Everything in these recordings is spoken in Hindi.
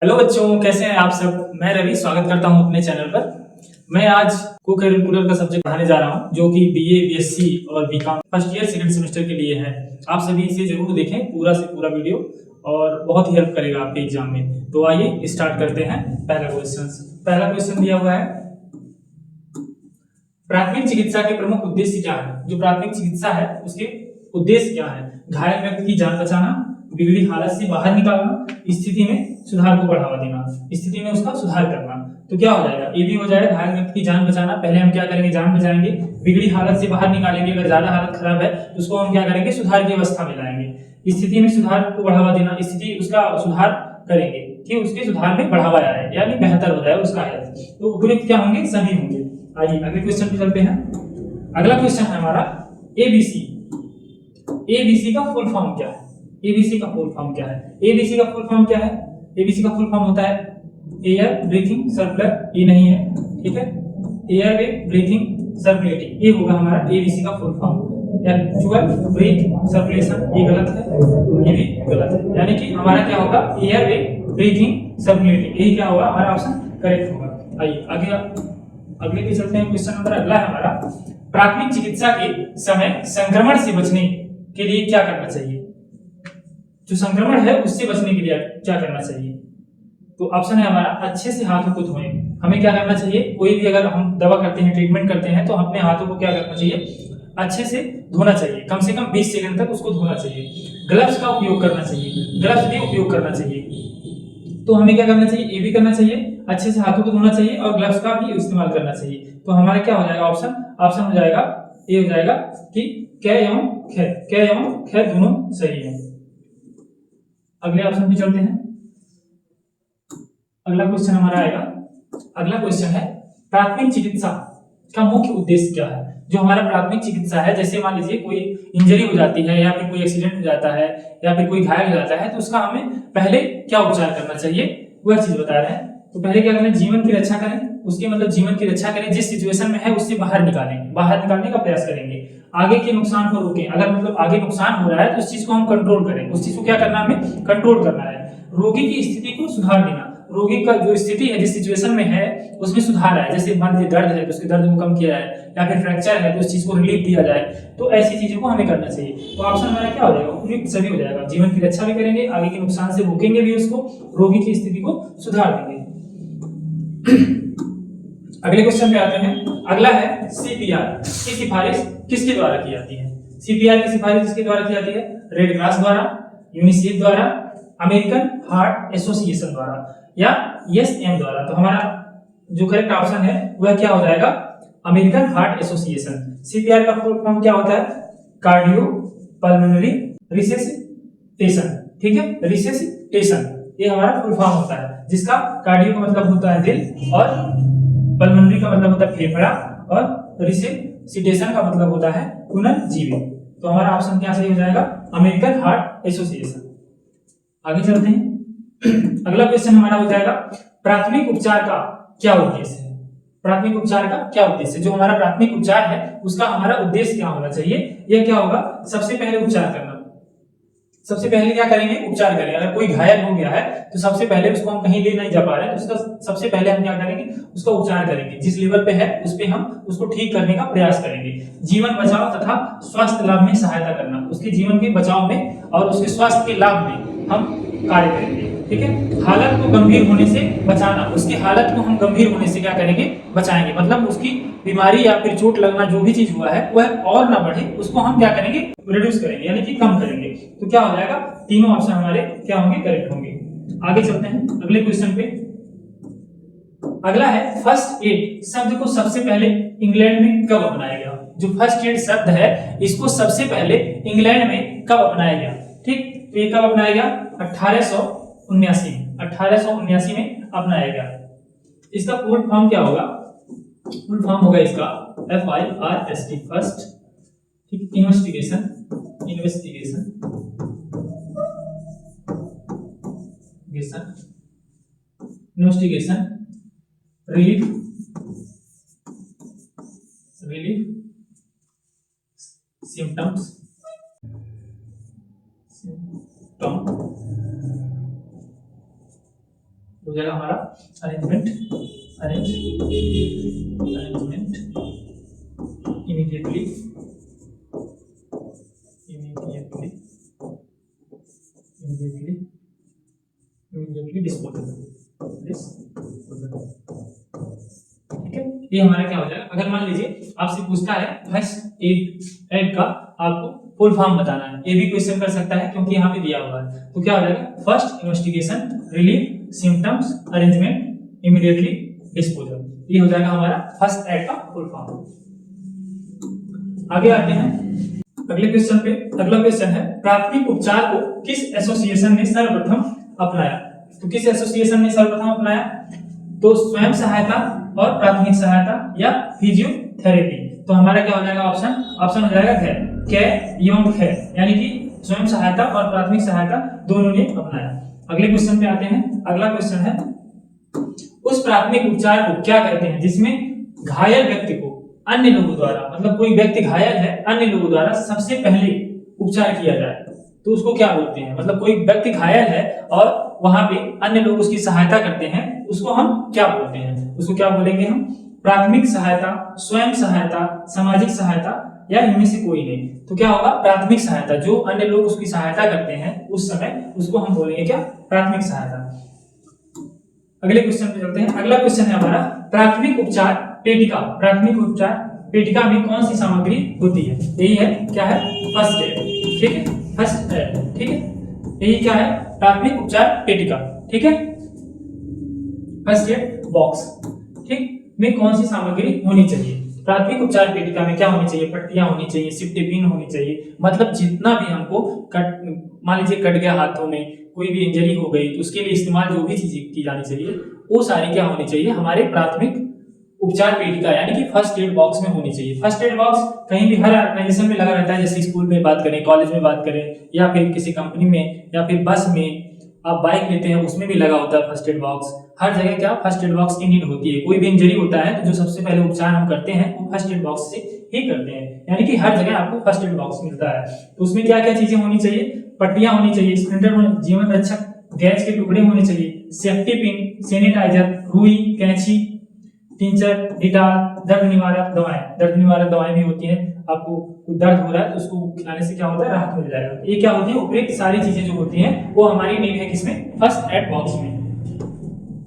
हेलो बच्चों, कैसे हैं आप सब। मैं रवि स्वागत करता हूं अपने चैनल पर। मैं आज को करिकुलर का सब्जेक्ट पढ़ाने जा रहा हूं जो कि बीए, बीएससी और BCom first year second semester के लिए है। आप सभी इसे जरूर देखें, पूरा से पूरा वीडियो, और बहुत ही हेल्प करेगा आपके एग्जाम में। तो आइए स्टार्ट करते हैं। पहला क्वेश्चन दिया हुआ है, प्राथमिक चिकित्सा के प्रमुख उद्देश्य क्या है। जो प्राथमिक चिकित्सा है उसके उद्देश्य क्या है। घायल व्यक्ति की जान बचाना, बिगड़ी हालत से बाहर निकालना, स्थिति में सुधार को बढ़ावा देना, स्थिति में उसका सुधार करना। तो क्या हो जाएगा, ये भी हो जाएगा घायल व्यक्ति की जान बचाना। पहले हम क्या करेंगे, जान बचाएंगे, बिगड़ी हालत से बाहर निकालेंगे। अगर ज्यादा हालत खराब है तो उसको हम क्या करेंगे, सुधार की अवस्था में लाएंगे। स्थिति में सुधार को बढ़ावा देना, स्थिति उसका सुधार करेंगे कि उसके सुधार में बढ़ावा आए, यानी बेहतर हो जाए उसका हेल्थ। तो उपयुक्त क्या होंगे, सभी होंगे। आइए अगले क्वेश्चन पे चलते हैं। अगला क्वेश्चन है हमारा एबीसी। एबीसी का फुल फॉर्म क्या है। एबीसी का फुल फॉर्म क्या है। एबीसी का फुल फॉर्म क्या है। एबीसी का फुल फॉर्म होता है एयर ब्रीथिंग सर्कुलर, ये नहीं है, ठीक है। एयर वे ब्रीथिंग सर्कुलेटिंग, ये होगा हमारा एबीसी का full form. Actual breath circulation, ये गलत है, ये भी गलत है। यानी कि हमारा क्या होगा, एयर वे ब्रीथिंग सर्कुलेटिंग, यही क्या होगा हमारा ऑप्शन करेक्ट होगा। आइए आगे अगले पे चलते हैं। क्वेश्चन नंबर अगला है हमारा, प्राथमिक चिकित्सा के समय संक्रमण से बचने के लिए क्या करना चाहिए। जो संक्रमण है उससे बचने के लिए क्या करना चाहिए। तो ऑप्शन है हमारा, अच्छे से हाथों को धोएं। हमें क्या करना चाहिए, कोई भी अगर हम दवा करते हैं, ट्रीटमेंट करते हैं, तो अपने हाथों को क्या करना चाहिए, अच्छे से धोना चाहिए। कम से कम 20 सेकंड तक उसको धोना चाहिए। ग्लव्स का उपयोग करना चाहिए, ग्लव्स भी उपयोग करना चाहिए। तो हमें क्या करना चाहिए, ये भी करना चाहिए, अच्छे से हाथों को धोना चाहिए और ग्लव्स का भी इस्तेमाल करना चाहिए। तो हमारा क्या हो जाएगा ऑप्शन, ऑप्शन हो जाएगा ये हो जाएगा कि कै एवं खे दोनों सही है। अगले ऑप्शन पे चलते हैं। अगला क्वेश्चन हमारा आएगा, अगला क्वेश्चन है, प्राथमिक चिकित्सा का मुख्य उद्देश्य क्या है। जो हमारा प्राथमिक चिकित्सा है, जैसे मान लीजिए कोई इंजरी हो जाती है या फिर कोई एक्सीडेंट हो जाता है या फिर कोई घायल हो जाता है, तो उसका हमें पहले क्या उपचार करना चाहिए, वह चीज बता रहे हैं। तो पहले क्या करना, जीवन की रक्षा करें। उसके मतलब जीवन की रक्षा करें, जिस सिचुएशन में है उससे बाहर निकालें, बाहर निकालने का प्रयास करेंगे। आगे के नुकसान को रोकें, अगर मतलब आगे नुकसान हो रहा है तो उस चीज को हम कंट्रोल करें, उस चीज को क्या करना, हमें कंट्रोल करना है। रोगी की स्थिति को सुधार देना, रोगी का जो स्थिति है, जिस सिचुएशन में है उसमें सुधार आए। जैसे मान लीजिए दर्द है तो उसके दर्द को कम किया जाए, या फिर फ्रैक्चर है तो उस चीज को रिलीफ दिया जाए। तो ऐसी चीजों को हमें करना चाहिए। तो ऑप्शन हमारा क्या हो जाएगा, उपयुक्त सभी हो जाएगा। जीवन की रक्षा भी करेंगे, आगे के नुकसान से रोकेंगे भी उसको, रोगी की स्थिति को सुधार देंगे। अगले क्वेश्चन पे आते हैं। अगला है सीपीआर की सिफारिश किसके द्वारा की जाती है। सीपीआर की सिफारिश किसके द्वारा की जाती है, रेड क्रॉस द्वारा, यूनिसेफ द्वारा, अमेरिकन हार्ट एसोसिएशन द्वारा, या एसएम द्वारा। तो हमारा जो करेक्ट ऑप्शन है वह क्या हो जाएगा, अमेरिकन हार्ट एसोसिएशन। सीपीआर का फुल फॉर्म क्या होता है, कार्डियो पल्मोनरी रिससिटेशन, ठीक है, रिससिटेशन, ये हमारा फुल फॉर्म होता है, जिसका कार्डियो का मतलब होता है दिल, और पल्मोनरी का मतलब होता है फेफड़ा, और रिससिटेशन का मतलब होता है पुनर्जीवित। तो हमारा ऑप्शन क्या सही हो जाएगा, अमेरिकन हार्ट एसोसिएशन। आगे चलते हैं। अगला क्वेश्चन हमारा हो जाएगा, प्राथमिक उपचार का क्या उद्देश्य है। प्राथमिक उपचार का क्या उद्देश्य, जो हमारा प्राथमिक उपचार है उसका हमारा उद्देश्य क्या होना चाहिए। यह क्या होगा, सबसे पहले उपचार करना। सबसे पहले क्या करेंगे, उपचार करेंगे। अगर कोई घायल हो गया है तो सबसे पहले उसको हम कहीं ले नहीं जा पा रहे हैं, तो उसका सबसे पहले हम क्या करेंगे, उसका उपचार करेंगे। जिस लेवल पे है उस पे हम उसको ठीक करने का प्रयास करेंगे। जीवन बचाव तथा स्वास्थ्य लाभ में सहायता करना, उसके जीवन के बचाव में और उसके स्वास्थ्य के लाभ में हम कार्य करेंगे, ठीक है। हालत को गंभीर होने से बचाना, उसकी हालत को हम गंभीर होने से क्या करेंगे, बचाएंगे। मतलब उसकी बीमारी या फिर चोट लगना, जो भी चीज हुआ है वह और ना बढ़े, उसको हम क्या करेंगे, रिड्यूस करेंगे, यानी कि कम करेंगे। तो क्या हो जाएगा, तीनों ऑप्शन हमारे क्या होंगे, करेक्ट होंगे। आगे चलते हैं अगले क्वेश्चन पे। अगला है, फर्स्ट एड शब्द को सबसे पहले इंग्लैंड में कब अपनाया गया। जो फर्स्ट एड शब्द है इसको सबसे पहले इंग्लैंड में कब अपनाया गया, ठीक। तो ये कब अपनाया गया, 1879 में, 1879 में अपनाया गया। इसका फुल फॉर्म क्या होगा, फुल फॉर्म होगा इसका FIRST, फर्स्ट, ठीक, इन्वेस्टिगेशन रिलीफ सिम्टम्स हो जाएगा हमारा अरेंजमेंट इमीडिएटली डिस्पोजेबल। ठीक है, ये हमारा क्या हो जाएगा। अगर मान लीजिए आपसे पूछता है फर्स्ट एड का आपको फुल फॉर्म बताना है, ये भी क्वेश्चन कर सकता है क्योंकि यहाँ पे दिया हुआ है। तो क्या हो जाएगा, first investigation, relief, symptoms, arrangement, immediately disposal. ये हो जाएगा हमारा फर्स्ट एड का फुल फॉर्म। आगे आते हैं अगले क्वेश्चन पे। अगला क्वेश्चन है प्राथमिक उपचार को किस एसोसिएशन ने सर्वप्रथम अपनाया। तो किस एसोसिएशन ने सर्वप्रथम अपनाया, तो स्वयं सहायता और प्राथमिक सहायता या फिजियोथेरेपी। तो हमारा क्या हो जाएगा ऑप्शन हो जाएगा कै एवं खे, यानी कि स्वयं सहायता और प्राथमिक सहायता दोनों ने अपनाया। अगले क्वेश्चन पे आते हैं। अगला क्वेश्चन है उस प्राथमिक उपचार को क्या कहते हैं जिसमें घायल व्यक्ति को अन्य लोगों द्वारा, मतलब कोई व्यक्ति घायल है, अन्य लोगों द्वारा सबसे पहले उपचार किया जाए, तो उसको क्या बोलते हैं। मतलब कोई व्यक्ति घायल है और वहां पे अन्य लोग उसकी सहायता करते हैं, उसको हम क्या बोलते हैं, उसको क्या बोलेंगे हम, प्राथमिक सहायता, स्वयं सहायता, सामाजिक सहायता या इनमें से कोई नहीं। तो क्या होगा, प्राथमिक सहायता। जो अन्य लोग उसकी सहायता करते हैं उस समय उसको हम बोलेंगे क्या, प्राथमिक सहायता। अगले क्वेश्चन पे चलते हैं। अगला क्वेश्चन है हमारा प्राथमिक उपचार पेटिका। प्राथमिक उपचार पेटिका में कौन सी सामग्री होती है, यही है क्या है, फर्स्ट एड। ठीक है, फर्स्ट एड, ठीक है, यही क्या है, प्राथमिक उपचार पेटिका। ठीक है, फर्स्ट एड बॉक्स, ठीक, में कौन सी सामग्री होनी चाहिए। प्राथमिक उपचार पेटिका में क्या होनी चाहिए, पट्टियां होनी चाहिए, सिफ्टी पिन होनी चाहिए। मतलब जितना भी हमको मान लीजिए कट गया हाथों में, कोई भी इंजरी हो गई, तो उसके लिए इस्तेमाल जो भी चीजें की जानी चाहिए वो सारी क्या होनी चाहिए, हमारे प्राथमिक उपचार पेटिका यानी कि फर्स्ट एड बॉक्स में होनी चाहिए। फर्स्ट एड बॉक्स कहीं भी हर ऑर्गेनाइजेशन में लगा रहता है, जैसे स्कूल में बात करें, कॉलेज में बात करें, या फिर किसी कंपनी में, या फिर बस में आप बाइक लेते हैं उसमें भी लगा होता है फर्स्ट एड बॉक्स। हर जगह क्या फर्स्ट एड बॉक्स की नीड होती है। कोई भी इंजरी होता है तो जो सबसे पहले उपचार हम करते हैं वो फर्स्ट एड बॉक्स से ही करते हैं, यानी कि हर जगह आपको फर्स्ट एड बॉक्स मिलता है। तो उसमें क्या क्या चीजें होनी चाहिए, पट्टियां होनी चाहिए, स्प्लिंटर, जीवन रक्षक गैस के टुकड़े होने चाहिए, सेफ्टी पिन, सैनिटाइजर, रुई, कैंची, टिंचर, डिटॉल, दर्द निवारक दवाएं भी होती हैं। आपको कोई दर्द हो रहा है तो उसको खिलाने से क्या होता है, राहत मिल जाएगा। ये क्या होती है, उपयुक्त सारी चीजें जो होती हैं वो हमारी नीड है किसमें, फर्स्ट एड बॉक्स में।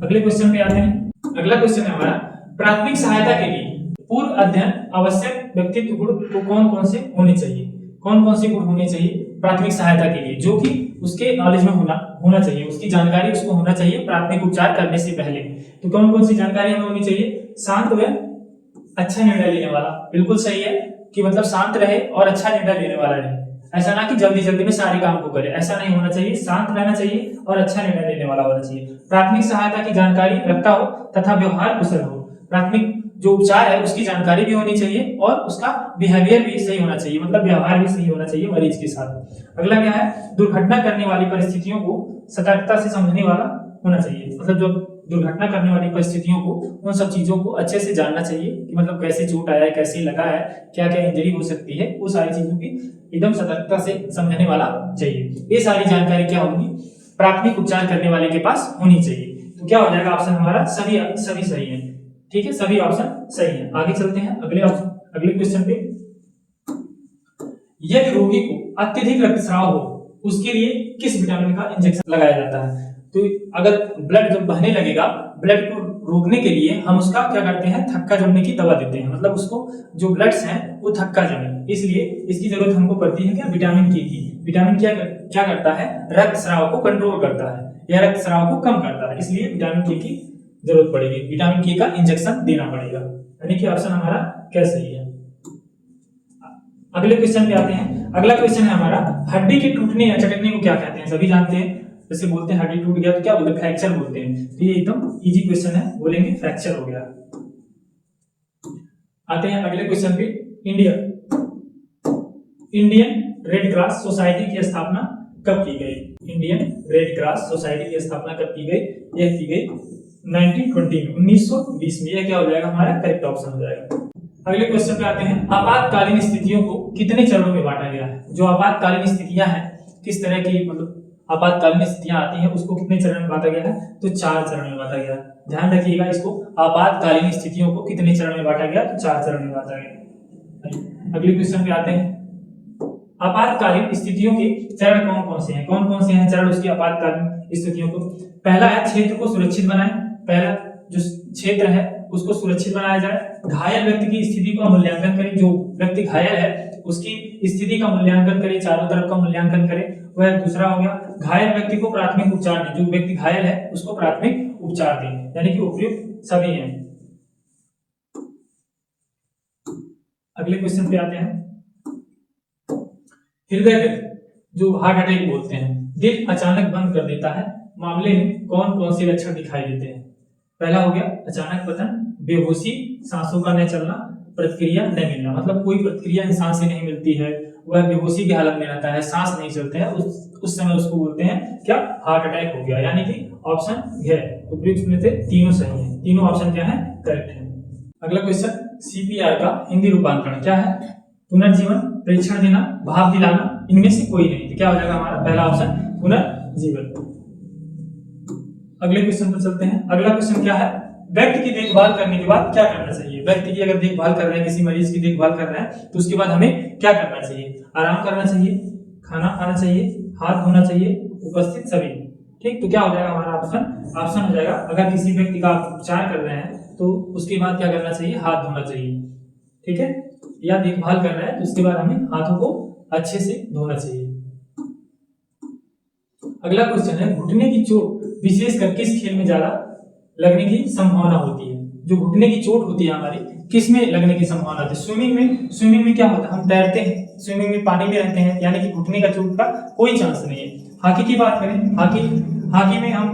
अगले क्वेश्चन पे आते हैं। अगला क्वेश्चन है हमारा प्राथमिक सहायता के लिए पूर्व अध्ययन आवश्यक व्यक्तित्व गुण को कौन कौन से होने चाहिए। कौन कौन से गुण होने चाहिए प्राथमिक सहायता के लिए, जो कि उसके नॉलेज में होना चाहिए, उसकी जानकारी उसको होना चाहिए प्राथमिक उपचार करने से पहले। तो कौन कौन सी जानकारी हमें होनी चाहिए, शांत व अच्छा निर्णय लेने वाला, बिल्कुल सही है कि मतलब शांत रहे और अच्छा निर्णय लेने वाला रहे। ऐसा ना कि जल्दी जल्दी में सारे काम को करे, ऐसा नहीं होना चाहिए। शांत रहना चाहिए और अच्छा निर्णय लेने वाला होना चाहिए। प्राथमिक सहायता की जानकारी रखता हो तथा व्यवहार कुशल हो। प्राथमिक जो उपचार है उसकी जानकारी भी होनी चाहिए और उसका बिहेवियर भी सही होना चाहिए, मतलब व्यवहार भी सही होना चाहिए मरीज के साथ। अगला क्या है, दुर्घटना करने वाली परिस्थितियों को सतर्कता से समझने वाला होना चाहिए। मतलब जो दुर्घटना करने वाली परिस्थितियों को, उन सब चीजों को अच्छे से जानना चाहिए कि मतलब कैसे चोट आया है, कैसे लगा है, क्या क्या इंजरी हो सकती है, वो सारी चीजों की एकदम सतर्कता से समझने वाला चाहिए। ये सारी जानकारी क्या होगी, प्राथमिक उपचार करने वाले के पास होनी चाहिए। तो क्या हो जाएगा ऑप्शन हमारा, सभी सही है। ठीक है, सभी ऑप्शन सही है। आगे चलते हैं अगले क्वेश्चन पे। यदि रोगी को अत्यधिक रक्तस्राव हो उसके लिए किस विटामिन का इंजेक्शन लगाया जाता है। तो अगर ब्लड जब बहने लगेगा, ब्लड को रोकने के लिए हम उसका क्या करते हैं, थक्का जमने की दवा देते हैं। मतलब उसको जो ब्लड्स हैं वो थक्का जमे, इसलिए इसकी जरूरत हमको पड़ती है क्या, विटामिन के की। विटामिन क्या करता है, रक्तस्राव को कंट्रोल करता है या रक्तस्राव को कम करता है, इसलिए विटामिन के की जरूरत पड़ेगी। विटामिन के का इंजेक्शन देना पड़ेगा, यानी कि ऑप्शन हमारा क्या सही है। अगले क्वेश्चन पे आते हैं। अगला क्वेश्चन है हमारा हड्डी के टूटने या चटकने को क्या कहते हैं। सभी जानते हैं, जैसे बोलते हैं हड्डी टूट गया तो क्या बोलते हैं, फ्रैक्चर बोलते हैं। तो ये एकदम इजी क्वेश्चन है, बोलेंगे फ्रैक्चर हो गया। आते हैं अगले क्वेश्चन पे। इंडियन रेड क्रॉस सोसाइटी की स्थापना कब की गई। इंडियन रेड क्रॉस सोसाइटी की स्थापना कब की गई, यह की गई 1920 में, 1920 में। यह क्या हो जाएगा हमारा करेक्ट ऑप्शन हो जाएगा। अगले क्वेश्चन पे आते हैं। आपातकालीन स्थितियों को कितने चरणों में बांटा गया है। जो आपातकालीन स्थितियां हैं किस तरह की, मतलब आपातकालीन स्थितियां आती हैं उसको कितने चरण में बांटा गया है, तो 4 चरण में बांटा गया है। ध्यान रखिएगा इसको, आपातकालीन स्थितियों को कितने चरण में बांटा गया, तो 4 चरण में बांटा गया। अगले क्वेश्चन पे आते हैं, आपातकालीन स्थितियों के चरण कौन कौन से हैं, कौन कौन से हैं चरण उसकी आपातकालीन स्थितियों को। पहला है क्षेत्र को सुरक्षित बनाएं, पहला जो क्षेत्र है उसको सुरक्षित बनाया जाए। घायल व्यक्ति की स्थिति का मूल्यांकन करें, जो व्यक्ति घायल है उसकी स्थिति का मूल्यांकन करें, चारों तरफ का मूल्यांकन करें, वह दूसरा हो गया। घायल व्यक्ति को प्राथमिक उपचार दें, जो व्यक्ति घायल है उसको प्राथमिक उपचार दें, यानी कि उपयुक्त सभी हैं। अगले क्वेश्चन पे आते हैं, हृदय जो हार्ट अटैक बोलते हैं, दिल अचानक बंद कर देता है, मामले में कौन कौन से लक्षण दिखाई देते हैं। पहला हो गया अचानक पतन, बेहोशी, सांसों का न चलना, प्रतिक्रिया न मिलना, मतलब कोई प्रतिक्रिया इंसान से नहीं मिलती है, वह बेहोशी की हालत में रहता है, सांस नहीं चलते हैं, उस समय उसको बोलते हैं क्या, हार्ट अटैक हो गया। यानी कि ऑप्शन है उपयुक्त में से तीनों सही हैं, तीनों ऑप्शन क्या है, करेक्ट है। अगला क्वेश्चन, सीपीआर का हिंदी रूपांतरण क्या है, पुनर्जीवन, प्रेक्षण देना, भाप दिलाना, इनमें से कोई नहीं, तो क्या हो जाएगा हमारा पहला ऑप्शन पुनर्जीवन। अगले क्वेश्चन पर चलते हैं। अगला क्वेश्चन क्या है, व्यक्ति की देखभाल करने के बाद क्या करना चाहिए। व्यक्ति की अगर देखभाल कर रहे हैं, किसी मरीज की देखभाल कर रहे हैं, तो उसके बाद हमें क्या करना चाहिए, आराम करना चाहिए, खाना खाना चाहिए, हाथ धोना चाहिए, उपस्थित सभी। ठीक, तो क्या हो जाएगा हमारा ऑप्शन हो जाएगा, अगर किसी व्यक्ति का आप उपचार कर रहे हैं तो उसके बाद क्या करना चाहिए, हाथ धोना चाहिए। ठीक है, या देखभाल कर रहे हैं तो उसके बाद हमें हाथों को अच्छे से धोना चाहिए। अगला क्वेश्चन है, घुटने की चोट विशेषकर किस खेल में ज्यादा लगने की संभावना होती है। जो घुटने की चोट होती है हमारी, किस में लगने की संभावना होती है, स्विमिंग में क्या होता है, हम तैरते हैं, स्विमिंग में पानी में रहते हैं, यानी कि घुटने का चोट का कोई चांस नहीं है। हॉकी की बात करें, हॉकी में हम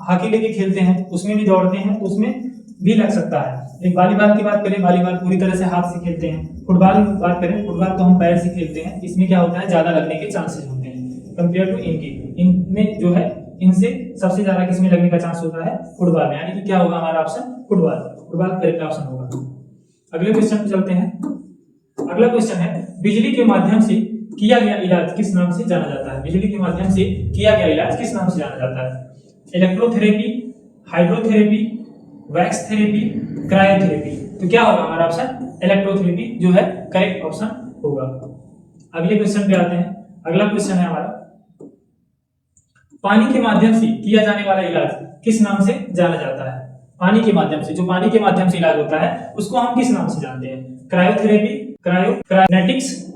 हॉकी लेके खेलते हैं, उसमें भी दौड़ते हैं, तो उसमें भी लग सकता है। एक वॉलीबॉल की बात करें, वॉलीबॉल पूरी तरह से हाथ से खेलते हैं। फुटबॉल की बात करें, फुटबॉल तो हम पैर से खेलते हैं, इसमें क्या होता है, ज्यादा लगने के चांसेस होते हैं कंपेयर टू इनमें जो है, इनसे सबसे ज्यादा किसमें लगने का चांस होता है, फुटबॉल में, यानी कि क्या होगा हमारा ऑप्शन फुटबॉल करेक्ट ऑप्शन होगा। अगले क्वेश्चन पे चलते हैं। अगला क्वेश्चन है, बिजली के माध्यम से किया गया इलाज किस नाम से जाना जाता है। बिजली के माध्यम से किया गया इलाज किस नाम से जाना जाता है, electrotherapy, hydrotherapy, wax therapy, cryotherapy. तो क्या होगा हमारा ऑप्शन, इलेक्ट्रोथेरेपी जो है करेक्ट ऑप्शन होगा। अगले क्वेश्चन पे आते हैं। अगला क्वेश्चन है हमारा, पानी के माध्यम से किया जाने वाला इलाज किस नाम से जाना जाता है। पानी के माध्यम से, जो पानी के माध्यम से इलाज होता है उसको हम किस नाम से जानते हैं, क्रायोथेरेपी, क्रायोनेटिक्स,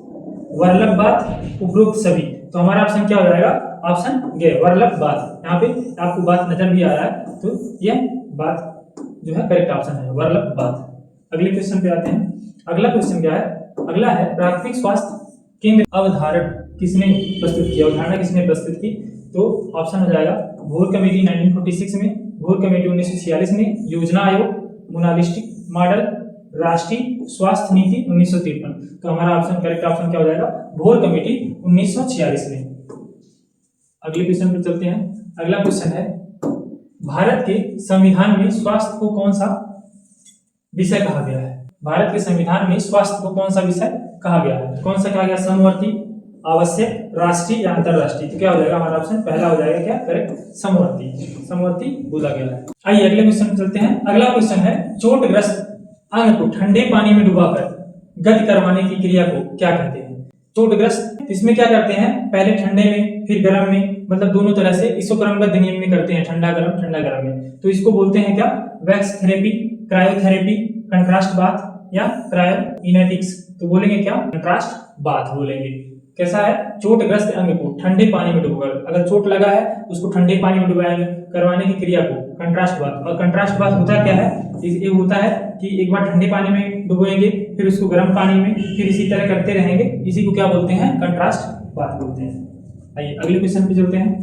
वर्लक बाथ, उपरोक्त सभी। तो हमारा ऑप्शन क्या हो जाएगा, ऑप्शन ए वर्लक बाथ। यहाँ पे आपको बात नजर भी आ रहा है, तो यह बात जो है करेक्ट ऑप्शन है, वर्लक बाथ। अगले क्वेश्चन पे आते हैं। अगला क्वेश्चन क्या है, अगला है प्राथमिक स्वास्थ्य केंद्र अवधारण किसने प्रस्तुत किया, अवधारणा किसने प्रस्तुत की। तो ऑप्शन हो जाएगा भोर कमेटी 1946 में, भोर कमेटी 1946 में, योजना आयोग, मोनालिस्टिक मॉडल, राष्ट्रीय स्वास्थ्य नीति 1953। तो हमारा ऑप्शन करेक्ट ऑप्शन क्या हो जाएगा, भोर कमेटी 1946 में। अगले क्वेश्चन पर चलते हैं। अगला क्वेश्चन है, भारत के संविधान में स्वास्थ्य को कौन सा विषय कहा गया है। भारत के संविधान में स्वास्थ्य को कौन सा विषय कहा गया है, कौन सा कहा गया, समवर्ती, आवश्यक, राष्ट्रीय या अंतरराष्ट्रीय। तो क्या हो जाएगा हमारा ऑप्शन पहला हो जाएगा क्या करेक्ट, समवर्ती बोला गया है। आइए अगले क्वेश्चन पे चलते हैं। अगला क्वेश्चन है, चोटग्रस्त अंग को ठंडे पानी में डुबाकर गति करवाने की क्रिया को क्या कहते हैं। चोटग्रस्त, इसमें क्या करते हैं, पहले ठंडे में फिर गर्म में, मतलब दोनों तरह से इसोक्रमबद्ध नियम में करते हैं, ठंडा गर्म में। तो इसको बोलते हैं क्या, wax therapy, cryotherapy, contrast bath या क्रायोनेटिक्स। तो बोलेंगे क्या, कंट्रास्ट बाथ बोलेंगे। कैसा है, चोटग्रस्त अंग को ठंडे पानी में डुबाकर, अगर चोट लगा है उसको ठंडे पानी में डुबाएंगे, करवाने की क्रिया को कंट्रास्ट बाथ। और कंट्रास्ट बाथ होता क्या है, ये होता है कि एक बार ठंडे पानी में डुबोएंगे, फिर उसको गर्म पानी में, फिर इसी तरह करते रहेंगे, इसी को क्या बोलते हैं, कंट्रास्ट बाथ बोलते हैं। आइए अगले क्वेश्चन पे चलते हैं।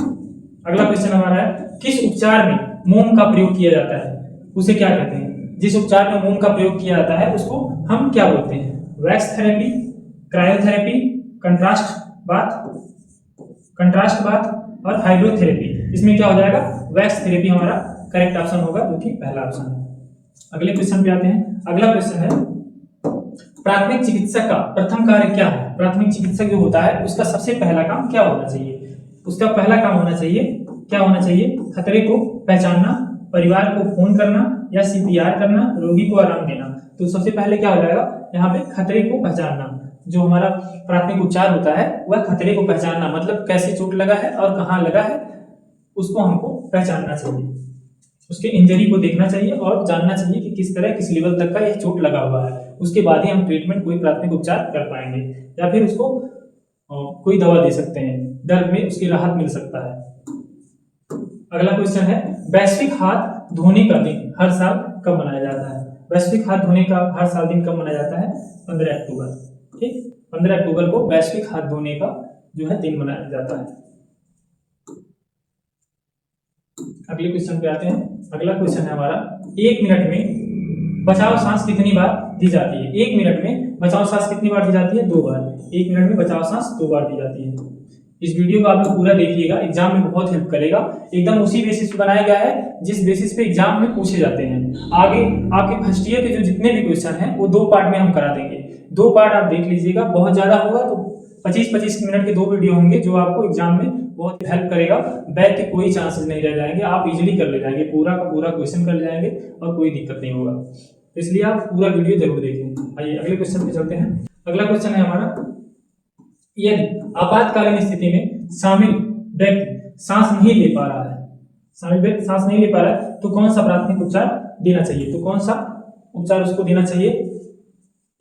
अगला क्वेश्चन हमारा है, किस उपचार में मोम का प्रयोग किया जाता है, उसे क्या कहते हैं। जिस उपचार में मोम का प्रयोग किया जाता है उसको हम क्या बोलते हैं, wax therapy, cryotherapy, contrast bath और हाइड्रोथेरेपी। इसमें क्या हो जाएगा, वैक्स थेरेपी हमारा करेक्ट ऑप्शन होगा, जो कि पहला ऑप्शन है। अगले क्वेश्चन पे आते हैं। अगला क्वेश्चन है, प्राथमिक चिकित्सक का प्रथम कार्य क्या है। प्राथमिक चिकित्सक जो होता है उसका सबसे पहला काम क्या होना चाहिए। उसका पहला काम होना चाहिए, क्या होना चाहिए? खतरे को पहचानना, परिवार को फोन करना या सीपीआर करना, रोगी को आराम देना। तो सबसे पहले क्या हो जाएगा यहाँ पे? खतरे को पहचानना। जो हमारा प्राथमिक उपचार होता है वह खतरे को पहचानना, मतलब कैसे चोट लगा है और कहाँ लगा है उसको हमको पहचानना चाहिए, उसके इंजरी को देखना चाहिए और जानना चाहिए कि किस तरह किस लेवल तक का यह चोट लगा हुआ है। उसके बाद ही हम ट्रीटमेंट, कोई प्राथमिक उपचार कर पाएंगे या फिर उसको कोई दवा दे सकते हैं, दर्द में उसकी राहत मिल सकता है। अगला क्वेश्चन है, वैश्विक हाथ धोने का दिन हर साल कब मनाया जाता है? वैश्विक हाथ धोने का हर साल दिन कब मनाया जाता है? 15 अक्टूबर। ठीक, 15 अक्टूबर को वैश्विक हाथ धोने का जो है दिन मनाया जाता है। अगले क्वेश्चन पे आते हैं। अगला क्वेश्चन है हमारा, 1 मिनट में बचाव सांस कितनी बार दी जाती है? 1 मिनट में बचाव सांस कितनी बार दी जाती है? 2 बार। 1 मिनट में बचाव सांस 2 बार दी जाती है। इस वीडियो को आप लोग पूरा देखिएगा, एग्जाम में बहुत हेल्प करेगा। एकदम उसी बेसिस पे बनाया गया है जिस बेसिस पे एग्जाम में पूछे जाते हैं। आगे आपके फर्स्ट ईयर के जो जितने भी क्वेश्चन हैं वो 2 पार्ट में हम करा देंगे। 2 पार्ट आप देख लीजिएगा, बहुत ज्यादा होगा तो 25-25 मिनट के 2 वीडियो होंगे जो आपको एग्जाम में बहुत हेल्प करेगा। बैक के कोई चांसेस नहीं रह जाएंगे, आप इजीली कर ले जाएंगे, पूरा का पूरा क्वेश्चन कर ले जाएंगे और कोई दिक्कत नहीं होगा। इसलिए आप पूरा वीडियो जरूर देखें। आइए अगले क्वेश्चन पे चलते हैं। अगला क्वेश्चन है हमारा, यदि आपातकालीन स्थिति में शामिल व्यक्ति सांस नहीं ले पा रहा है, शामिल व्यक्ति सांस नहीं ले पा रहा है तो कौन सा प्राथमिक उपचार देना चाहिए? तो कौन सा उपचार उसको देना चाहिए?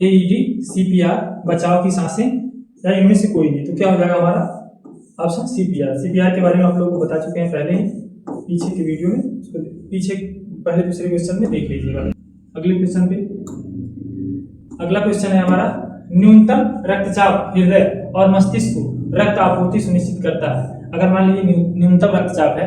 एईडी, सीपीआर, बचाव की सांसें या इनमें से कोई नहीं। तो क्या हो जाएगा हमारा ऑप्शन सीपीआर। सीपीआर के बारे में आप लोगों को बता चुके हैं पहले ही पीछे के वीडियो में, उसको पीछे पहले दूसरे क्वेश्चन में देख लीजिएगा। अगले क्वेश्चन पे, अगला क्वेश्चन है हमारा, न्यूनतम रक्तचाप हृदय और मस्तिष्क को रक्त आपूर्ति सुनिश्चित करता है। अगर मान लीजिए न्यूनतम रक्तचाप है,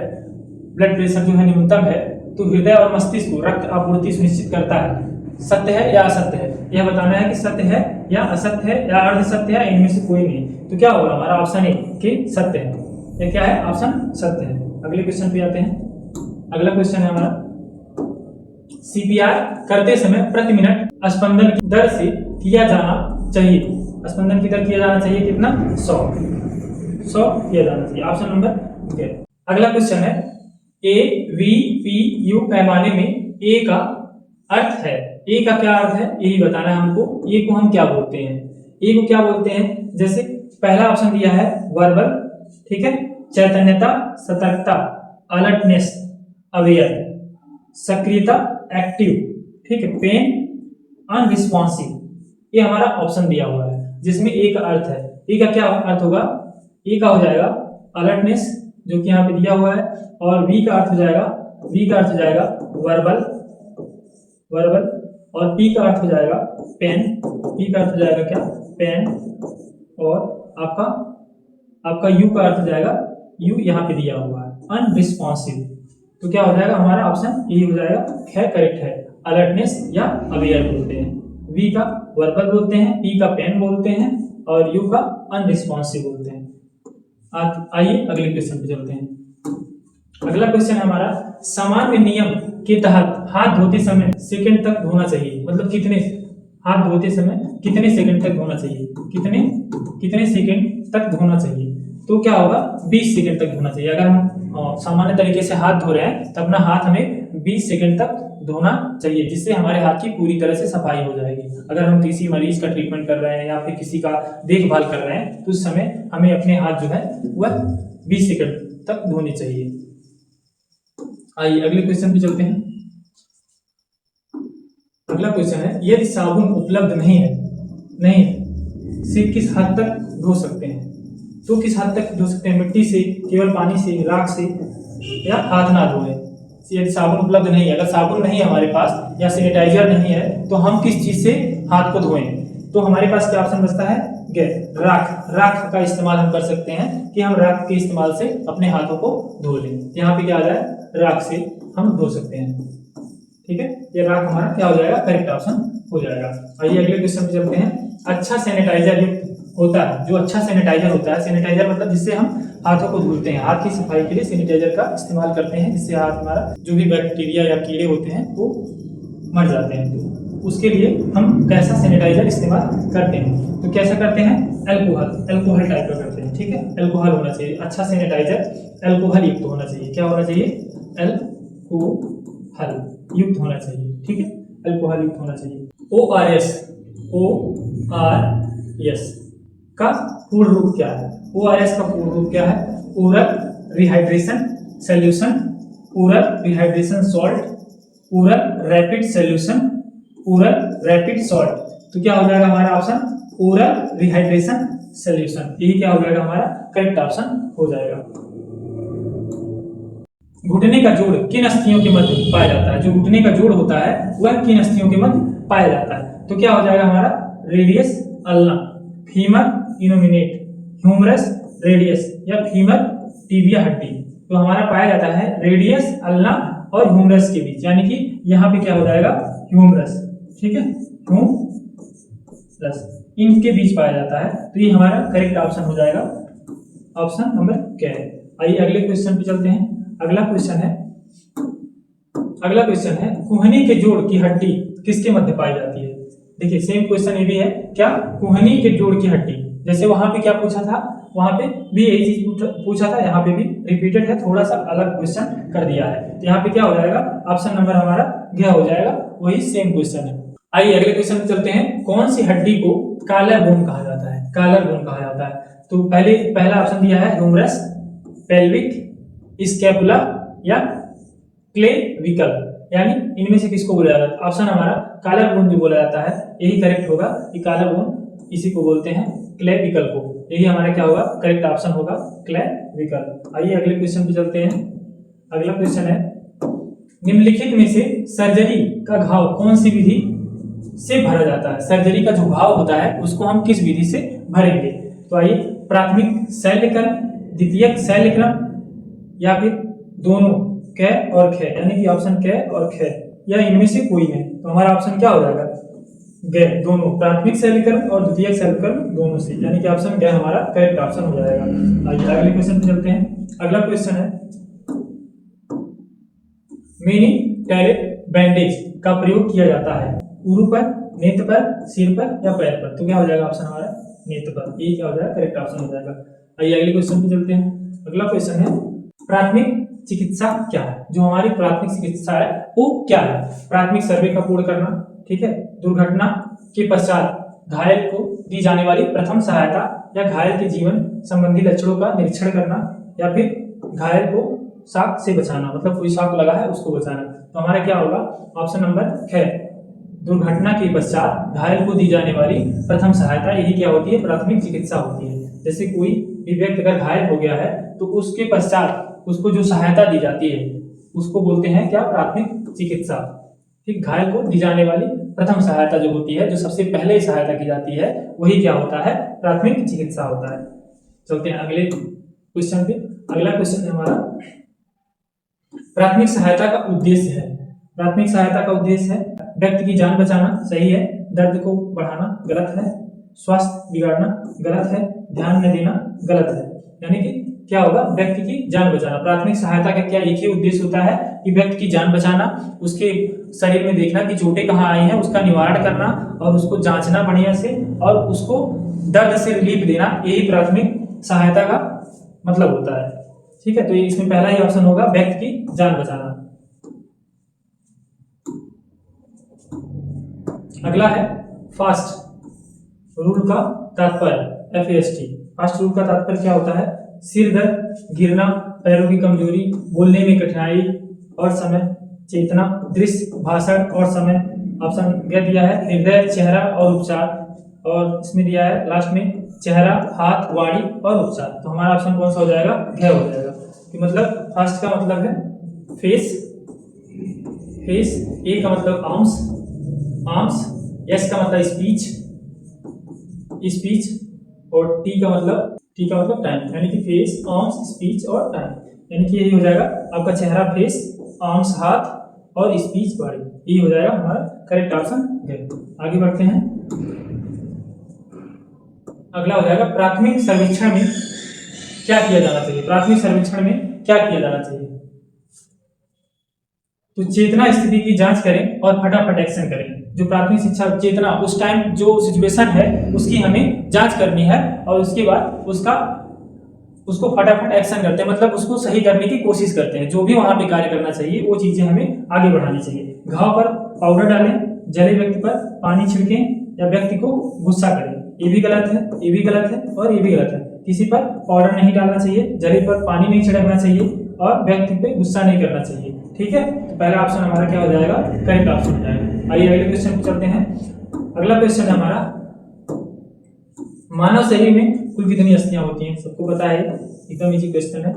ब्लड प्रेशर जो है न्यूनतम है, तो हृदय और मस्तिष्क को रक्त आपूर्ति सुनिश्चित करता है। सत्य है या असत्य है? यह बताना है कि सत्य है या असत्य है या अर्ध सत्य है, इनमें से कोई नहीं। तो क्या होगा हमारा ऑप्शन ए कि सत्य है। यह क्या है? ऑप्शन सत्य है। अगले क्वेश्चन पे आते हैं। अगला क्वेश्चन है हमारा, सीपीआर करते समय प्रति मिनट स्पंदन की दर से किया जाना चाहिए। स्पंदन की दर किया जाना चाहिए कितना? 100 किया जाना चाहिए। Option number A. अगला क्वेश्चन है, AVPU पैमाने में ए का अर्थ है। ए का क्या अर्थ है यही बताना है हमको। ए को हम क्या बोलते हैं? ए को क्या बोलते हैं? जैसे पहला ऑप्शन दिया है वर्बल, ठीक है, चैतन्यता, सतर्कता, अलर्टनेस, अवेयर, सक्रियता, एक्टिव, ठीक है, पेन, अनरिस्पॉन्सिव। ये हमारा ऑप्शन दिया हुआ है जिसमें ए का अर्थ है। ए का क्या अर्थ होगा? ए का हो जाएगा अलर्टनेस जो कि यहाँ पे दिया हुआ है, और बी का अर्थ हो जाएगा वर्बल, और पी का अर्थ हो जाएगा पेन। पी का अर्थ हो जाएगा क्या? पेन। और आपका यू का अर्थ हो जाएगा, यू यहाँ पे दिया हुआ है अनरिस्पॉन्सिव। तो क्या हो जाएगा हमारा ऑप्शन ए हो जाएगा, करेक्ट है। अलर्टनेस या अवेयर बोलते हैं, वी का वर्बल बोलते हैं, पी का पेन बोलते हैं और यू का अनरिस्पॉन्सिव बोलते हैं। आइए अगले क्वेश्चन पे चलते हैं। अगला क्वेश्चन है हमारा, सामान्य नियम के तहत हाथ धोते समय सेकंड तक धोना चाहिए। मतलब हाथ धोते समय कितने सेकंड तक धोना चाहिए? कितने सेकंड तक धोना चाहिए? तो क्या होगा? 20 सेकंड तक धोना चाहिए। अगर हम सामान्य तरीके से हाथ धो रहे हैं तो अपना हाथ हमें 20 सेकंड तक धोना चाहिए, जिससे हमारे हाथ की पूरी तरह से सफाई हो जाएगी। अगर हम किसी मरीज का ट्रीटमेंट कर रहे हैं या फिर किसी का देखभाल कर रहे हैं तो उस समय हमें अपने हाथ जो है वह 20 सेकंड तक धोने चाहिए। आइए अगले क्वेश्चन पे चलते हैं। अगला क्वेश्चन है, यदि साबुन उपलब्ध नहीं है सिर्फ किस हद तक धो सकते हैं? तो किस हद तक धो सकते हैं? मिट्टी से, केवल पानी से, राख से, या हाथ ना धोए? यदि साबुन उपलब्ध नहीं है, अगर साबुन नहीं है हमारे पास या सैनिटाइजर नहीं है तो हम किस चीज से हाथ को धोएं? तो हमारे पास क्या ऑप्शन बचता है? राख का इस्तेमाल हम कर सकते हैं कि हम राख के इस्तेमाल से अपने हाथों को धो लें। यहाँ पे क्या आ जाए? राख से हम धो सकते हैं, ठीक है। ये राख हमारा क्या हो जाएगा? करेक्ट ऑप्शन हो जाएगा। आइए अगले क्वेश्चन पे चलते हैं। अच्छा सैनिटाइजर होता है, जो अच्छा सैनिटाइजर होता है, सैनिटाइजर मतलब जिससे हम हाथों को धुलते हैं, हाथ की सफाई के लिए सैनिटाइजर का इस्तेमाल करते हैं, जिससे हाथ हमारा जो भी बैक्टीरिया या कीड़े होते हैं वो मर जाते हैं। उसके लिए हम कैसा सैनिटाइजर इस्तेमाल करते हैं। तो कैसा करते हैं, अल्कोहल टाइप का करते हैं, ठीक है। अल्कोहल होना चाहिए, अच्छा सैनिटाइजर अल्कोहल युक्त होना चाहिए। क्या होना चाहिए, अल्कोहल युक्त होना चाहिए, ठीक है, अल्कोहल युक्त होना चाहिए। ORS का पूर्ण रूप क्या है, ORS का पूर्ण रूप क्या है, oral rehydration solution, oral rehydration salt, oral rapid solution, oral rapid salt. तो क्या हो जाएगा हमारा ऑप्शन, ओरल रिहाइड्रेशन सॉल्यूशन। यही क्या हो जाएगा हमारा करेक्ट ऑप्शन हो जाएगा। घुटने का जोड़ किन अस्थियों के मध्य पाया जाता है, जो घुटने का जोड़ होता है वह किन अस्थियों के मध्य पाया जाता है। तो क्या हो जाएगा हमारा, radius ulna, femur innominate, humerus radius या फीमर टिबिया हड्डी। तो हमारा पाया जाता है रेडियस अल्ना और ह्यूमरस के बीच, यानी कि यहाँ पे क्या हो जाएगा ह्यूमरस, ठीक है, ह्यूमरस इनके बीच पाया जाता है। तो ये हमारा करेक्ट ऑप्शन हो जाएगा, ऑप्शन नंबर क्या है। आइए अगले क्वेश्चन पे चलते हैं। अगला क्वेश्चन है कुहनी के जोड़ की हड्डी किसके मध्य पाई जाती है। देखिए सेम क्वेश्चन ये भी है, क्या कुहनी के जोड़ की हड्डी, जैसे वहां पे क्या पूछा था, वहां पे भी यही चीज पूछा था, यहाँ पे भी रिपीटेड है, थोड़ा सा अलग क्वेश्चन कर दिया है। तो यहाँ पे क्या हो जाएगा, ऑप्शन नंबर हमारा क्या हो जाएगा, वही सेम क्वेश्चन है। आइए अगले क्वेश्चन पे चलते हैं। कौन सी हड्डी को काला बोन कहा जाता है, कालर बोन कहा जाता है। तो पहला ऑप्शन दिया है ह्यूमरस, पेल्विक, स्कैपुला या क्लेविकल, यानी इनमें से किसको बोला जाता है। ऑप्शन हमारा कालर बोन जो बोला जाता है यही करेक्ट होगा, कि कालर बोन इसी को बोलते हैं क्लेविकल को। यही हमारा क्या होगा, करेक्ट ऑप्शन होगा क्लेविकल। आइए अगले क्वेश्चन पे चलते हैं। अगला क्वेश्चन है निम्नलिखित में से सर्जरी का घाव कौन सी विधि से भरा जाता है। सर्जरी का जो घाव होता है उसको हम किस विधि से भरेंगे। तो आइए, प्राथमिक शल्यक्रम, द्वितीयक शल्यक्रम या फिर दोनों क और ख, यानी कि ऑप्शन क और ख या इनमें से कोई नहीं। तो हमारा ऑप्शन क्या हो जाएगा, ग, दोनों, प्राथमिक शल्यक्रम और द्वितीयक शल्यक्रम दोनों से, यानी कि ऑप्शन ग हमारा करेक्ट ऑप्शन हो जाएगा। आइए अगले क्वेश्चन पे चलते हैं। अगला क्वेश्चन है मिनी टैरेट बैंडेज का प्रयोग किया जाता है उरु पर, नेत्र पर, सिर पर या पैर पर। तो क्या हो जाएगा ऑप्शन हमारा नेत्र पर, ये क्या हो जाएगा करेक्ट ऑप्शन हो जाएगा। आइए अगले क्वेश्चन पे चलते हैं। अगला क्वेश्चन है प्राथमिक चिकित्सा क्या है, जो हमारी प्राथमिक चिकित्सा है वो क्या है। प्राथमिक सर्वे का पूर्ण करना, ठीक है, दुर्घटना के पश्चात घायल को दी जाने वाली प्रथम सहायता या घायल के जीवन संबंधी लक्षणों का निरीक्षण करना, या फिर घायल को शॉक से बचाना, मतलब कोई शॉक लगा है उसको बचाना। तो हमारा क्या होगा, ऑप्शन नंबर ख, दुर्घटना के पश्चात घायल को दी जाने वाली प्रथम सहायता, यही क्या होती है, प्राथमिक चिकित्सा होती है। जैसे कोई भी व्यक्ति अगर घायल हो गया है तो उसके पश्चात उसको जो सहायता दी जाती है उसको बोलते हैं क्या, प्राथमिक चिकित्सा। ठीक, घायल को दी जाने वाली प्रथम सहायता जो होती है, जो सबसे पहले सहायता की जाती है, वही क्या होता है, प्राथमिक चिकित्सा होता है। चलते हैं अगले क्वेश्चन पे। अगला क्वेश्चन है हमारा प्राथमिक सहायता का उद्देश्य है। प्राथमिक सहायता का उद्देश्य है व्यक्ति की जान बचाना, सही है, दर्द को बढ़ाना गलत है, स्वास्थ्य बिगाड़ना गलत है, ध्यान न देना गलत है। यानी कि क्या होगा, व्यक्ति की जान बचाना। प्राथमिक सहायता का क्या एक ही उद्देश्य होता है कि व्यक्ति की जान बचाना, उसके शरीर में देखना कि चोटें कहाँ आई हैं, उसका निवारण करना और उसको जांचना बढ़िया से और उसको दर्द से रिलीफ देना, यही प्राथमिक सहायता का मतलब होता है। ठीक है, तो इसमें पहला ही ऑप्शन होगा व्यक्ति की जान बचाना। अगला है फास्ट रूल का तात्पर्य, FAST। फास्ट रूल का तात्पर्य क्या होता है, सिर दर्द, गिरना, पैरों की कमजोरी, बोलने में कठिनाई और समय, चेतना, दृश्य, भाषण और समय। ऑप्शन क्या दिया है, हृदय, चेहरा और उपचार, और इसमें दिया है लास्ट में चेहरा, हाथ, वाणी और उपचार। तो हमारा ऑप्शन कौन सा हो जाएगा, घ हो जाएगा। कि मतलब फास्ट का मतलब है फेस, फेस, ए का मतलब आर्म्स, आर्म्स, एस का मतलब स्पीच, स्पीच, और टी का मतलब टाइम, यानी कि फेस, आर्म्स, स्पीच और टाइम। यानी कि यही हो जाएगा आपका चेहरा, फेस, आर्म्स, हाथ और स्पीच, बॉडी, यही हो जाएगा हमारा करेक्ट ऑप्शन। आगे बढ़ते हैं। अगला हो जाएगा प्राथमिक सर्वेक्षण में क्या किया जाना चाहिए। प्राथमिक सर्वेक्षण में क्या किया जाना चाहिए। तो चेतना स्थिति की जांच करें और फटाफट एक्शन करें। जो प्राथमिक शिक्षा चेतना उस टाइम जो सिचुएशन है उसकी हमें जांच करनी है और उसके बाद उसको फटाफट एक्शन करते हैं, मतलब उसको सही करने की कोशिश करते हैं। जो भी वहां पे कार्य करना चाहिए वो चीजें हमें आगे बढ़ानी चाहिए। घाव पर पाउडर डालें, जले व्यक्ति पर पानी छिड़कें या व्यक्ति को गुस्सा करें, ये भी गलत है, ये भी गलत है और ये भी गलत है। किसी पर पाउडर नहीं डालना चाहिए, जले पर पानी नहीं छिड़कना चाहिए और व्यक्ति पे गुस्सा नहीं करना चाहिए। ठीक है, तो पहला ऑप्शन हमारा क्या हो जाएगा, करेक्ट ऑप्शन हो जाएगा। आइए अगले क्वेश्चन पे चलते हैं। अगला क्वेश्चन है हमारा, मानव शरीर में कुल कितनी अस्थियां होती हैं? सबको पता है, एकदम इजी क्वेश्चन है,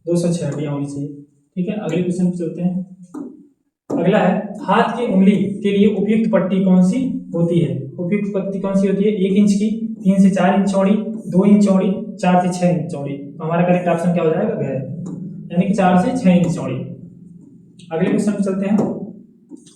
206 हड्डियां होनी चाहिए। ठीक है, अगले क्वेश्चन पे चलते हैं। अगला है, हाथ की उंगली के लिए उपयुक्त पट्टी कौन सी होती है? उपयुक्त पट्टी कौन सी होती है? 1 इंच की, 3 से 4 इंच चौड़ी, 2 इंच चौड़ी, 4 से 6 इंच चौड़ी। तो हमारा करेक्ट ऑप्शन क्या हो जाएगा, गैर, यानी कि 4 से 6 इंच चौड़ी। अगले क्वेश्चन पे चलते हैं।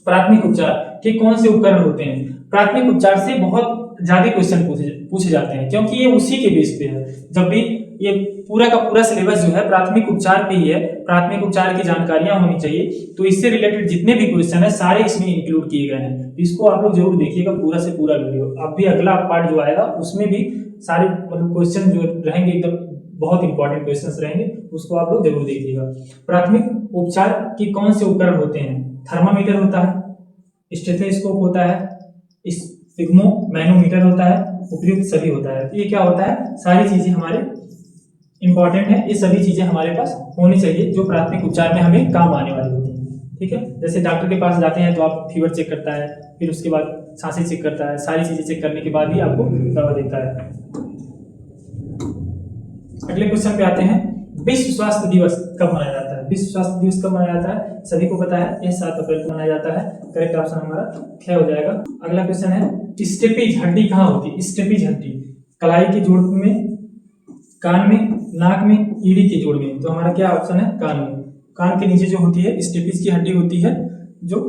प्राथमिक उपचार के कौन से उपकरण होते हैं? प्राथमिक उपचार से बहुत ज्यादा क्वेश्चन पूछे जाते हैं, क्योंकि ये उसी के बेस पे है। जब भी ये पूरा का पूरा सिलेबस जो है प्राथमिक उपचार पे ही है, प्राथमिक उपचार की जानकारियां होनी चाहिए, तो इससे रिलेटेड जितने भी क्वेश्चन है सारे इसमें इंक्लूड किए गए हैं। इसको आप लोग जरूर देखिएगा पूरा से पूरा वीडियो। अब भी अगला पार्ट जो आएगा उसमें भी सारे मतलब क्वेश्चन जो रहेंगे एकदम बहुत इंपॉर्टेंट क्वेश्चंस रहेंगे, उसको आप लोग जरूर देखिएगा। प्राथमिक उपचार के कौन से उपकरण होते हैं? थर्मामीटर होता है, स्टेथोस्कोप होता है, मैनोमीटर होता है, उपयुक्त सभी होता है। ये क्या होता है, सारी चीजें हमारे इंपॉर्टेंट है, ये सभी चीजें हमारे पास होनी चाहिए जो प्राथमिक उपचार में हमें काम आने वाली होती है। ठीक है, जैसे डॉक्टर के पास जाते हैं तो आप फीवर चेक करता है, फिर उसके बाद सांसें चेक करता है, सारी चीजें चेक करने के बाद ही आपको दवा देता है। अगले क्वेश्चन पे आते हैं, विश्व स्वास्थ्य दिवस कब मनाया जाता है? विश्व स्वास्थ्य दिवस कब मनाया जाता है? सभी को पता है, यह 7 अप्रैल को मनाया जाता है। करेक्ट ऑप्शन हमारा क्या हो जाएगा। अगला क्वेश्चन है, स्टेपीज हड्डी कहाँ होती है? स्टेपीज हड्डी कलाई के जोड़ में, कान में, नाक में, ईडी के जोड़ में। तो हमारा क्या ऑप्शन है, कान में। कान के नीचे जो होती है स्टेपीज की हड्डी होती है, जो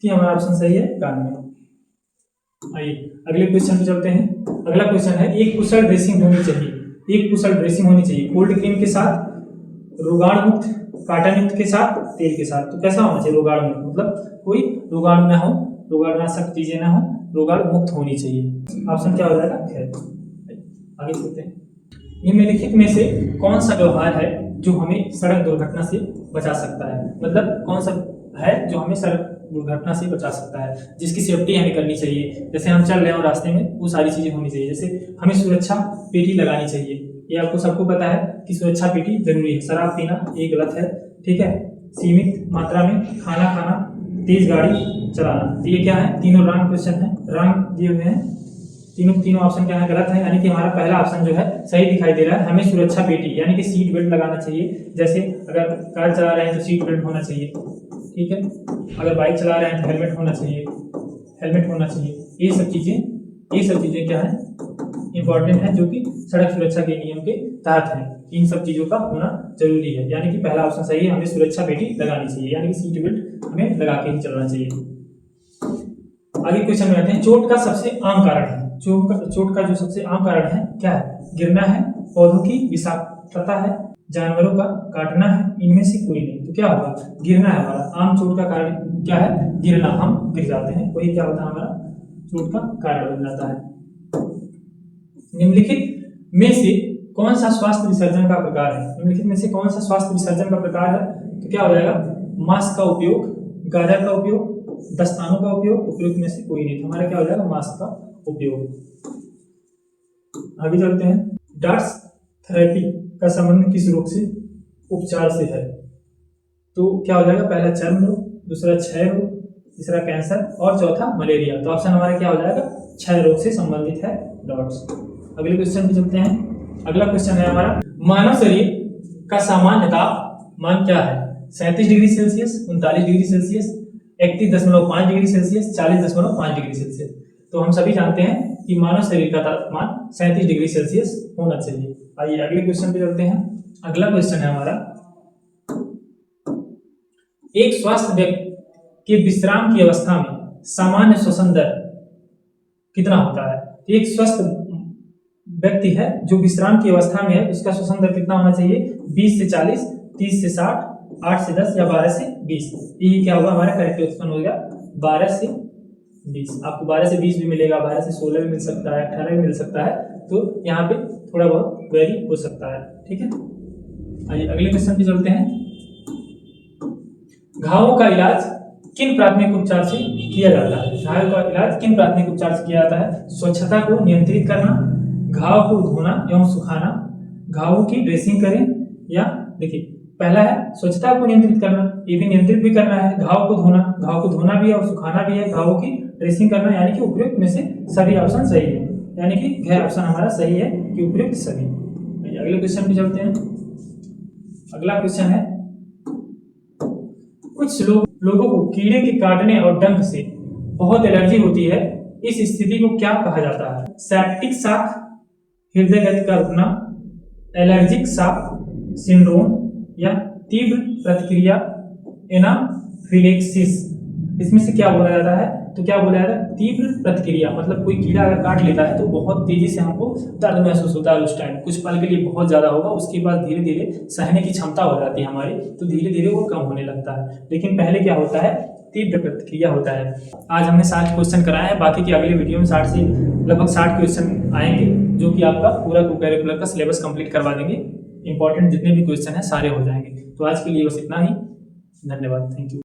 कि हमारा ऑप्शन सही है, कान में। आइए अगले क्वेश्चन पे चलते हैं। अगला क्वेश्चन है, एक कुशल ड्रेसिंग होनी चाहिए, एक कुशल ड्रेसिंग होनी चाहिए कोल्ड क्रीम के साथ, रोगाणु मुक्त काटन युक्त के साथ, तेल के साथ। तो कैसा होना चाहिए? रोगाणु मुक्त, मतलब कोई रोगाणु ना हो, रोगाणुनाशक चीजें ना हो, रोगाणु मुक्त होनी चाहिए। ऑप्शन क्या हो जाएगा, खैर। आगे चलते हैं। निम्नलिखित में से कौन सा व्यवहार है जो हमें सड़क दुर्घटना से बचा सकता है? मतलब कौन सा है जो हमें सड़क दुर्घटना से बचा सकता है, जिसकी सेफ्टी हमें करनी चाहिए? जैसे हम चल रहे हैं और रास्ते में वो सारी चीजें होनी चाहिए। जैसे हमें सुरक्षा पेटी लगानी चाहिए, ये आपको सबको पता है कि सुरक्षा पेटी जरूरी है। शराब पीना ये गलत है, ठीक है। सीमित मात्रा में खाना खाना, तेज गाड़ी चलाना, ये क्या है, तीनों रॉन्ग क्वेश्चन है, रॉन्ग दिए हुए हैं। तीनों ऑप्शन क्या है, गलत है। यानी कि हमारा पहला ऑप्शन जो है सही दिखाई दे रहा है। हमें सुरक्षा पेटी यानी कि सीट बेल्ट लगाना चाहिए। जैसे अगर कार चला रहे हैं तो सीट बेल्ट होना चाहिए, ठीक है। अगर बाइक चला रहे हैं तो हेलमेट होना चाहिए, हेलमेट होना चाहिए। ये सब चीजें क्या है, इंपॉर्टेंट है, जो कि सड़क सुरक्षा के नियम के तहत है। इन सब चीजों का होना जरूरी है। यानी कि पहला ऑप्शन सही है, हमें सुरक्षा पेटी लगानी चाहिए, यानी कि सीट बेल्ट हमें लगा के ही चलना चाहिए। आगे क्वेश्चन में आते हैं, चोट का सबसे आम कारण है। चोट का जो सबसे आम कारण है क्या है? गिरना है, पौधों की विषाक्तता है, जानवरों का काटना है, इनमें से कोई नहीं। तो क्या होगा, गिरना है। हमारा आम चोट का कारण क्या है, गिरना, हम गिर जाते हैं, वही क्या होता है, हमारा चोट का कारण बन जाता है। निम्नलिखित में से कौन सा स्वास्थ्य विसर्जन का प्रकार है? निम्नलिखित में से कौन सा स्वास्थ्य विसर्जन का प्रकार है? तो क्या हो जाएगा, मास्क का उपयोग, गाजर का उपयोग, दस्तानों का उपयोग, उपयुक्त में से कोई नहीं। तो हमारा क्या हो जाएगा, मास्क का उपयोग। आगे चलते हैं, डार्ट्स थेरेपी का संबंध किस रोग से, उपचार से है? तो क्या हो जाएगा, पहला चर्म रोग, दूसरा क्षय रोग, तीसरा कैंसर और चौथा मलेरिया। तो ऑप्शन हमारा क्या हो जाएगा, क्षय रोग से संबंधित है डार्ट्स। अगले क्वेश्चन पे चलते हैं। अगला क्वेश्चन है हमारा, मानव शरीर का सामान्य तापमान क्या है? 37 degree Celsius, 39 degree Celsius, 31.5 degree Celsius, 40.5 degree Celsius. तो हम सभी जानते हैं कि मानव शरीर का तापमान 37 डिग्री सेल्सियस होना चाहिए। आइए अगले क्वेश्चन पे चलते हैं। अगला क्वेश्चन है हमारा, एक स्वस्थ व्यक्ति के विश्राम की अवस्था में सामान्य श्वसन दर कितना होता है? एक स्वस्थ व्यक्ति है जो विश्राम की अवस्था में है, उसका श्वसन दर कितना होना चाहिए? 20 से 40, 30 से 60, 8 से 10 या 12 से 20। ये क्या होगा हमारा करेक्ट ऑप्शन हो गया 12 से 20। आपको 12 से 20 भी मिलेगा, 12 से 16 भी मिल सकता है, 18 भी मिल सकता है, तो यहाँ पे थोड़ा बहुत वेरी हो सकता है। ठीक है, आइए अगले क्वेश्चन पे चलते हैं। घावों का इलाज किन प्राथमिक उपचार से किया जाता है? घाव का इलाज किन प्राथमिक उपचार से किया जाता है? स्वच्छता को नियंत्रित करना, घाव को धोना एवं सुखाना, घावों की ड्रेसिंग करें, या देखिए पहला है स्वच्छता को नियंत्रित करना, ये भी नियंत्रित भी करना है, घाव को धोना भी है और सुखाना भी है, घावों की ड्रेसिंग करना, यानी कि उपयुक्त में से सभी ऑप्शन सही है, यानी कि घ ऑप्शन हमारा सही है कि उपयुक्त सभी। अगले क्वेश्चन पे चलते हैं। अगला क्वेश्चन है, कुछ लोगों को कीड़े के काटने और डंक से बहुत एलर्जी होती है, इस स्थिति को क्या कहा जाता है? सेप्टिक शॉक, हृदय गति का रुकना, एलर्जिक शॉक सिंड्रोम, या तीव्र प्रतिक्रिया एनाफिलेक्सिस। इसमें से क्या बोला जाता है? तो क्या बोला जाता है? तीव्र प्रतिक्रिया, मतलब कोई कीड़ा अगर काट लेता है तो बहुत तेजी से हमको दर्द महसूस होता है, उस टाइम कुछ पल के लिए बहुत ज्यादा होगा, उसके बाद धीरे धीरे सहने की क्षमता हो जाती है हमारी, तो धीरे धीरे वो कम होने लगता है। लेकिन पहले क्या होता है? तीव्र प्रतिक्रिया होता है। आज हमने 60 क्वेश्चन कराए हैं, बाकी की अगले वीडियो में 60 से लगभग 60 क्वेश्चन आएंगे, जो कि आपका पूरा को-करिकुलर का सिलेबस कंप्लीट करवा देंगे। इंपॉर्टेंट जितने भी क्वेश्चन हैं सारे हो जाएंगे। तो आज के लिए बस इतना ही, धन्यवाद, थैंक यू।